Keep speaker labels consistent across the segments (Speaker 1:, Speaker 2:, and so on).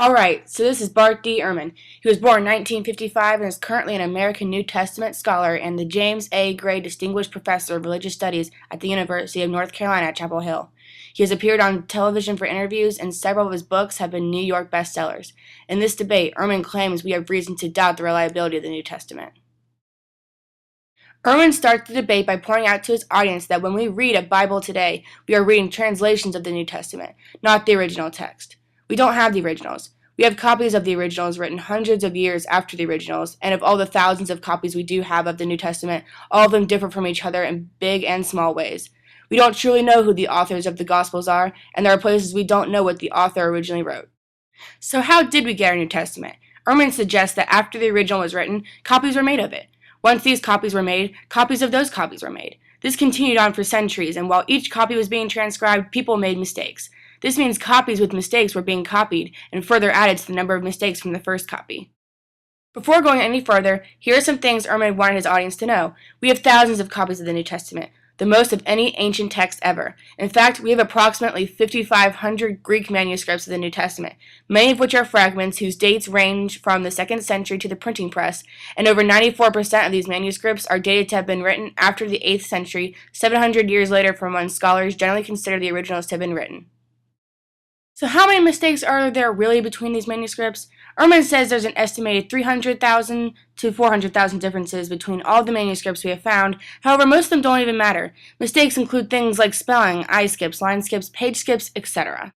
Speaker 1: Alright, so this is Bart D. Ehrman. He was born in 1955 and is currently an American New Testament scholar and the James A. Gray Distinguished Professor of Religious Studies at the University of North Carolina at Chapel Hill. He has appeared on television for interviews, and several of his books have been New York bestsellers. In this debate, Ehrman claims we have reason to doubt the reliability of the New Testament. Ehrman starts the debate by pointing out to his audience that when we read a Bible today, we are reading translations of the New Testament, not the original text. We don't have the originals. We have copies of the originals written hundreds of years after the originals, and of all the thousands of copies we do have of the New Testament, all of them differ from each other in big and small ways. We don't truly know who the authors of the Gospels are, and there are places we don't know what the author originally wrote. So how did we get our New Testament? Ehrman suggests that after the original was written, copies were made of it. Once these copies were made, copies of those copies were made. This continued on for centuries, and while each copy was being transcribed, people made mistakes. This means copies with mistakes were being copied and further added to the number of mistakes from the first copy. Before going any further, here are some things Ehrman wanted his audience to know. We have thousands of copies of the New Testament, the most of any ancient text ever. In fact, we have approximately 5,500 Greek manuscripts of the New Testament, many of which are fragments whose dates range from the 2nd century to the printing press, and over 94% of these manuscripts are dated to have been written after the 8th century, 700 years later from when scholars generally consider the originals to have been written. So how many mistakes are there really between these manuscripts? Ehrman says there's an estimated 300,000 to 400,000 differences between all the manuscripts we have found. However, most of them don't even matter. Mistakes include things like spelling, eye skips, line skips, page skips, etc.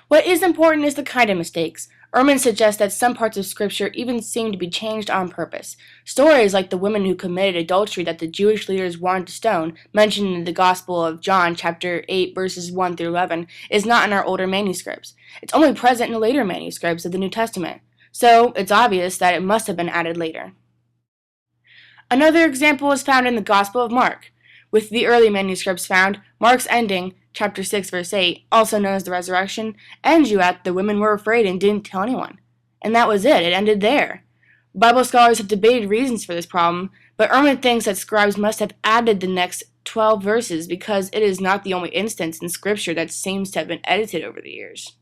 Speaker 1: What is important is the kind of mistakes. Ehrman suggests that some parts of Scripture even seem to be changed on purpose. Stories like the woman who committed adultery that the Jewish leaders wanted to stone, mentioned in the Gospel of John, chapter 8, verses 1 through 11, is not in our older manuscripts. It's only present in the later manuscripts of the New Testament, so it's obvious that it must have been added later. Another example is found in the Gospel of Mark. With the early manuscripts found, Mark's ending, chapter 6, verse 8, also known as the resurrection, ends you at the women were afraid and didn't tell anyone. And that was it ended there. Bible scholars have debated reasons for this problem, but Ehrman thinks that scribes must have added the next 12 verses because it is not the only instance in Scripture that seems to have been edited over the years.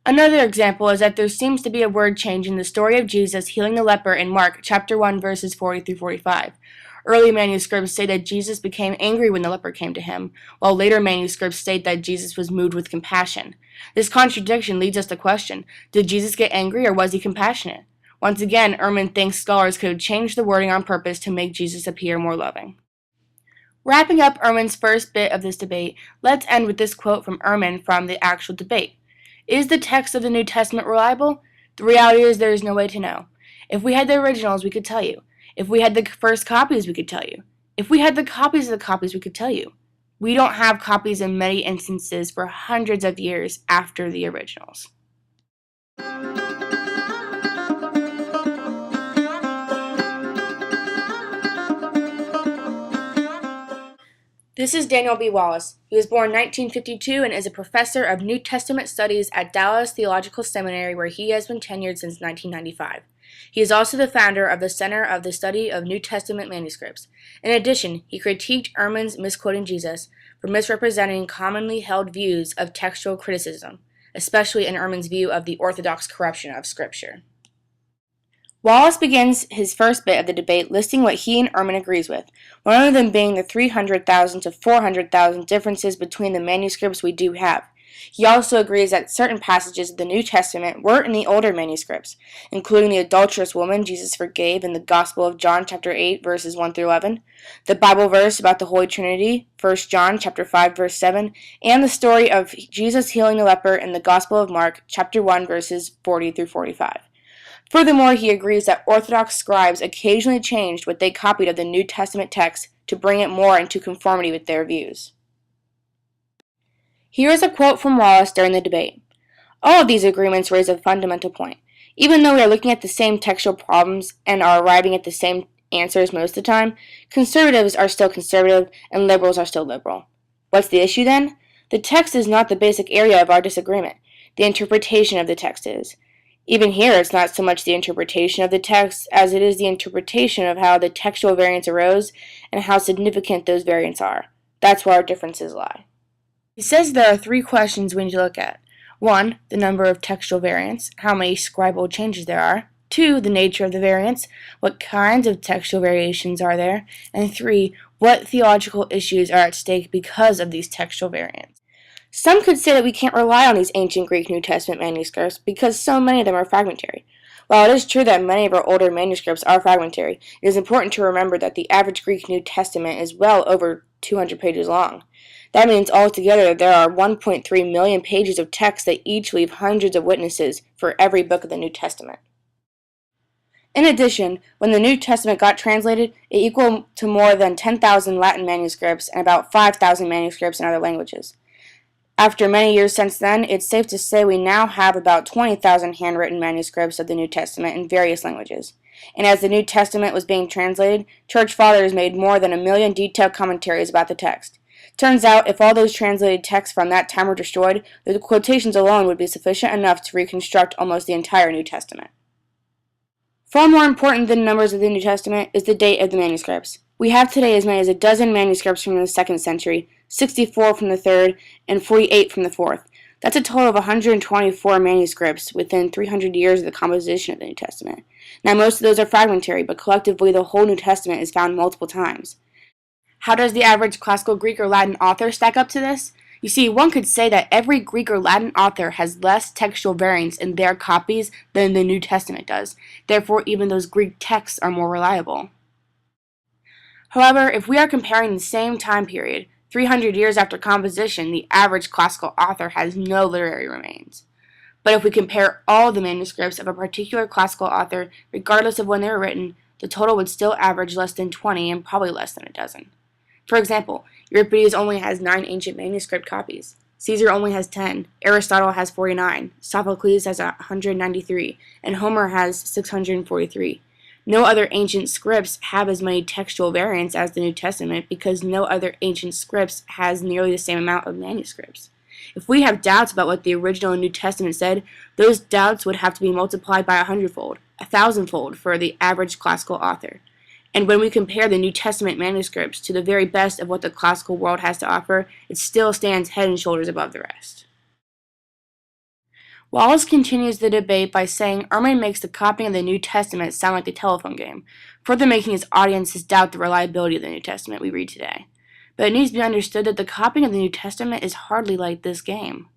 Speaker 1: Another example is that there seems to be a word change in the story of Jesus healing the leper in Mark, chapter 1, verses 40 through 45. Early manuscripts say that Jesus became angry when the leper came to him, while later manuscripts state that Jesus was moved with compassion. This contradiction leads us to question, did Jesus get angry or was he compassionate? Once again, Ehrman thinks scholars could have changed the wording on purpose to make Jesus appear more loving. Wrapping up Ehrman's first bit of this debate, let's end with this quote from Ehrman from the actual debate. Is the text of the New Testament reliable? The reality is there is no way to know. If we had the originals, we could tell you. If we had the first copies, we could tell you. If we had the copies of the copies, we could tell you. We don't have copies in many instances for hundreds of years after the originals. This is Daniel B. Wallace. He was born in 1952 and is a professor of New Testament studies at Dallas Theological Seminary, where he has been tenured since 1995. He is also the founder of the Center of the Study of New Testament Manuscripts. In addition, he critiqued Ehrman's misquoting Jesus for misrepresenting commonly held views of textual criticism, especially in Ehrman's view of the orthodox corruption of Scripture. Wallace begins his first bit of the debate listing what he and Ehrman agrees with, one of them being the 300,000 to 400,000 differences between the manuscripts we do have. He also agrees that certain passages of the New Testament were in the older manuscripts, including the adulterous woman Jesus forgave in the Gospel of John chapter 8 verses 1 through 11, the Bible verse about the Holy Trinity, 1 John chapter 5 verse 7, and the story of Jesus healing the leper in the Gospel of Mark chapter 1 verses 40 through 45. Furthermore, he agrees that Orthodox scribes occasionally changed what they copied of the New Testament text to bring it more into conformity with their views. Here is a quote from Wallace during the debate. All of these agreements raise a fundamental point. Even though we are looking at the same textual problems and are arriving at the same answers most of the time, conservatives are still conservative and liberals are still liberal. What's the issue then? The text is not the basic area of our disagreement. The interpretation of the text is. Even here, it's not so much the interpretation of the text as it is the interpretation of how the textual variants arose and how significant those variants are. That's where our differences lie. He says there are three questions we need to look at. 1. The number of textual variants, how many scribal changes there are. 2. The nature of the variants, what kinds of textual variations are there. And 3. What theological issues are at stake because of these textual variants. Some could say that we can't rely on these ancient Greek New Testament manuscripts because so many of them are fragmentary. While it is true that many of our older manuscripts are fragmentary, it is important to remember that the average Greek New Testament is well over 200 pages long. That means altogether there are 1.3 million pages of text that each leave hundreds of witnesses for every book of the New Testament. In addition, when the New Testament got translated, it equaled to more than 10,000 Latin manuscripts and about 5,000 manuscripts in other languages. After many years since then, it's safe to say we now have about 20,000 handwritten manuscripts of the New Testament in various languages. And as the New Testament was being translated, church fathers made more than 1 million detailed commentaries about the text. Turns out, if all those translated texts from that time were destroyed, the quotations alone would be sufficient enough to reconstruct almost the entire New Testament. Far more important than the numbers of the New Testament is the date of the manuscripts. We have today as many as a dozen manuscripts from the 2nd century, 64 from the 3rd, and 48 from the 4th. That's a total of 124 manuscripts within 300 years of the composition of the New Testament. Now, most of those are fragmentary, but collectively the whole New Testament is found multiple times. How does the average classical Greek or Latin author stack up to this? You see, one could say that every Greek or Latin author has less textual variants in their copies than the New Testament does. Therefore, even those Greek texts are more reliable. However, if we are comparing the same time period, 300 years after composition, the average classical author has no literary remains. But if we compare all the manuscripts of a particular classical author, regardless of when they were written, the total would still average less than 20 and probably less than a dozen. For example, Euripides only has 9 ancient manuscript copies. Caesar only has 10, Aristotle has 49, Sophocles has 193, and Homer has 643. No other ancient scripts have as many textual variants as the New Testament because no other ancient scripts has nearly the same amount of manuscripts. If we have doubts about what the original New Testament said, those doubts would have to be multiplied by 100-fold, 1,000-fold for the average classical author. And when we compare the New Testament manuscripts to the very best of what the classical world has to offer, it still stands head and shoulders above the rest. Wallace continues the debate by saying Ehrman makes the copying of the New Testament sound like a telephone game, further making his audiences doubt the reliability of the New Testament we read today. But it needs to be understood that the copying of the New Testament is hardly like this game.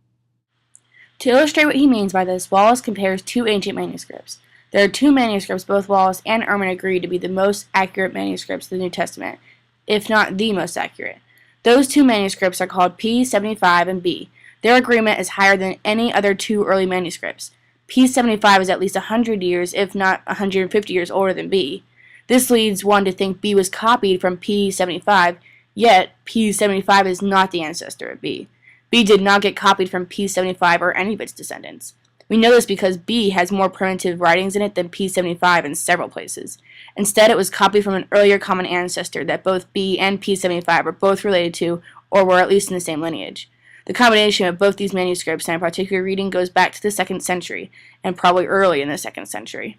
Speaker 1: To illustrate what he means by this, Wallace compares 2 ancient manuscripts. There are 2 manuscripts both Wallace and Ehrman agree to be the most accurate manuscripts of the New Testament, if not the most accurate. Those 2 manuscripts are called P75 and B. Their agreement is higher than any other 2 early manuscripts. P75 is at least 100 years, if not 150 years older than B. This leads one to think B was copied from P75, yet P75 is not the ancestor of B. B did not get copied from P75 or any of its descendants. We know this because B has more primitive writings in it than P75 in several places. Instead, it was copied from an earlier common ancestor that both B and P75 are both related to, or were at least in the same lineage. The combination of both these manuscripts in a particular reading goes back to the 2nd century, and probably early in the 2nd century.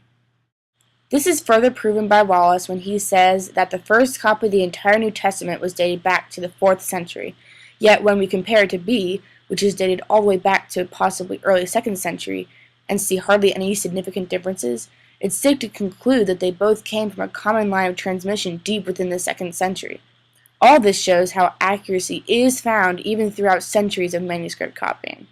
Speaker 1: This is further proven by Wallace when he says that the first copy of the entire New Testament was dated back to the 4th century, yet when we compare it to B, which is dated all the way back to possibly early 2nd century, and see hardly any significant differences, it's safe to conclude that they both came from a common line of transmission deep within the 2nd century. All this shows how accuracy is found even throughout centuries of manuscript copying.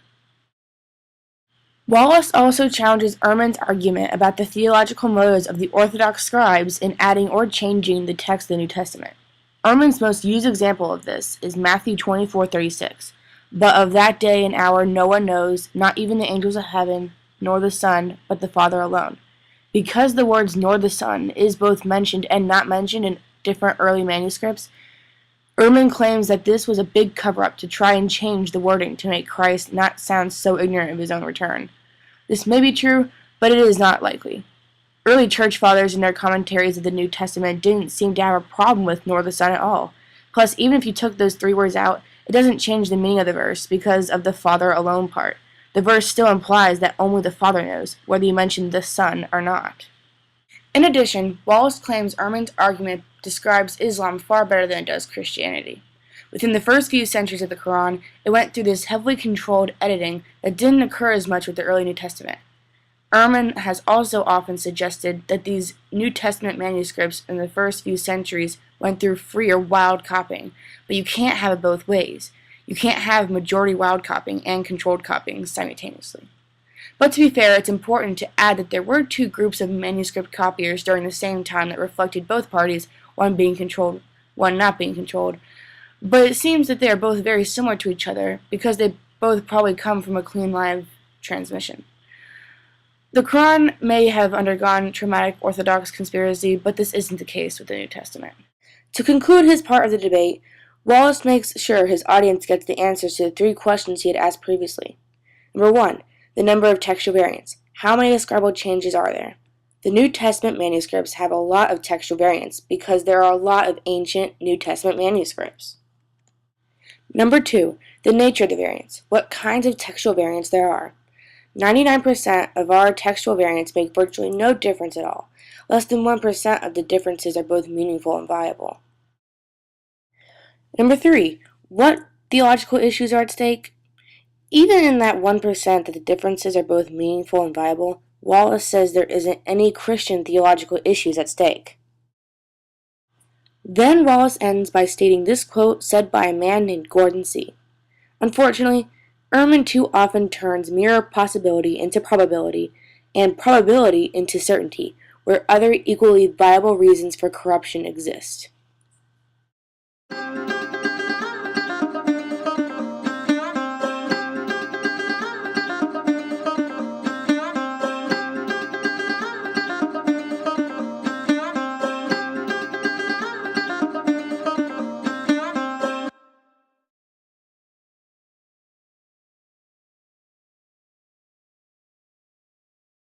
Speaker 1: Wallace also challenges Ehrman's argument about the theological motives of the Orthodox scribes in adding or changing the text of the New Testament. Ehrman's most used example of this is Matthew 24:36. But of that day and hour no one knows, not even the angels of heaven, nor the Son, but the Father alone. Because the words nor the Son is both mentioned and not mentioned in different early manuscripts, Ehrman claims that this was a big cover-up to try and change the wording to make Christ not sound so ignorant of his own return. This may be true, but it is not likely. Early church fathers in their commentaries of the New Testament didn't seem to have a problem with nor the Son at all. Plus, even if you took those 3 words out, it doesn't change the meaning of the verse because of the Father alone part. The verse still implies that only the Father knows, whether you mention the Son or not. In addition, Wallace claims Ehrman's argument describes Islam far better than it does Christianity. Within the first few centuries of the Quran, it went through this heavily controlled editing that didn't occur as much with the early New Testament. Ehrman has also often suggested that these New Testament manuscripts in the first few centuries went through free or wild copying, but you can't have it both ways. You can't have majority wild copying and controlled copying simultaneously. But to be fair, it's important to add that there were two groups of manuscript copiers during the same time that reflected both parties, one being controlled, one not being controlled. But it seems that they are both very similar to each other because they both probably come from a clean line of transmission. The Quran may have undergone traumatic Orthodox conspiracy, but this isn't the case with the New Testament. To conclude his part of the debate, Wallace makes sure his audience gets the answers to the three questions he had asked previously. Number 1, the number of textual variants. How many describable changes are there? The New Testament manuscripts have a lot of textual variants because there are a lot of ancient New Testament manuscripts. Number 2, the nature of the variants. What kinds of textual variants there are. 99% of our textual variants make virtually no difference at all. Less than 1% of the differences are both meaningful and viable. Number 3, what theological issues are at stake? Even in that 1% that the differences are both meaningful and viable, Wallace says there isn't any Christian theological issues at stake. Then Wallace ends by stating this quote said by a man named Gordon C. Unfortunately, Ehrman too often turns mere possibility into probability, and probability into certainty, where other equally viable reasons for corruption exist.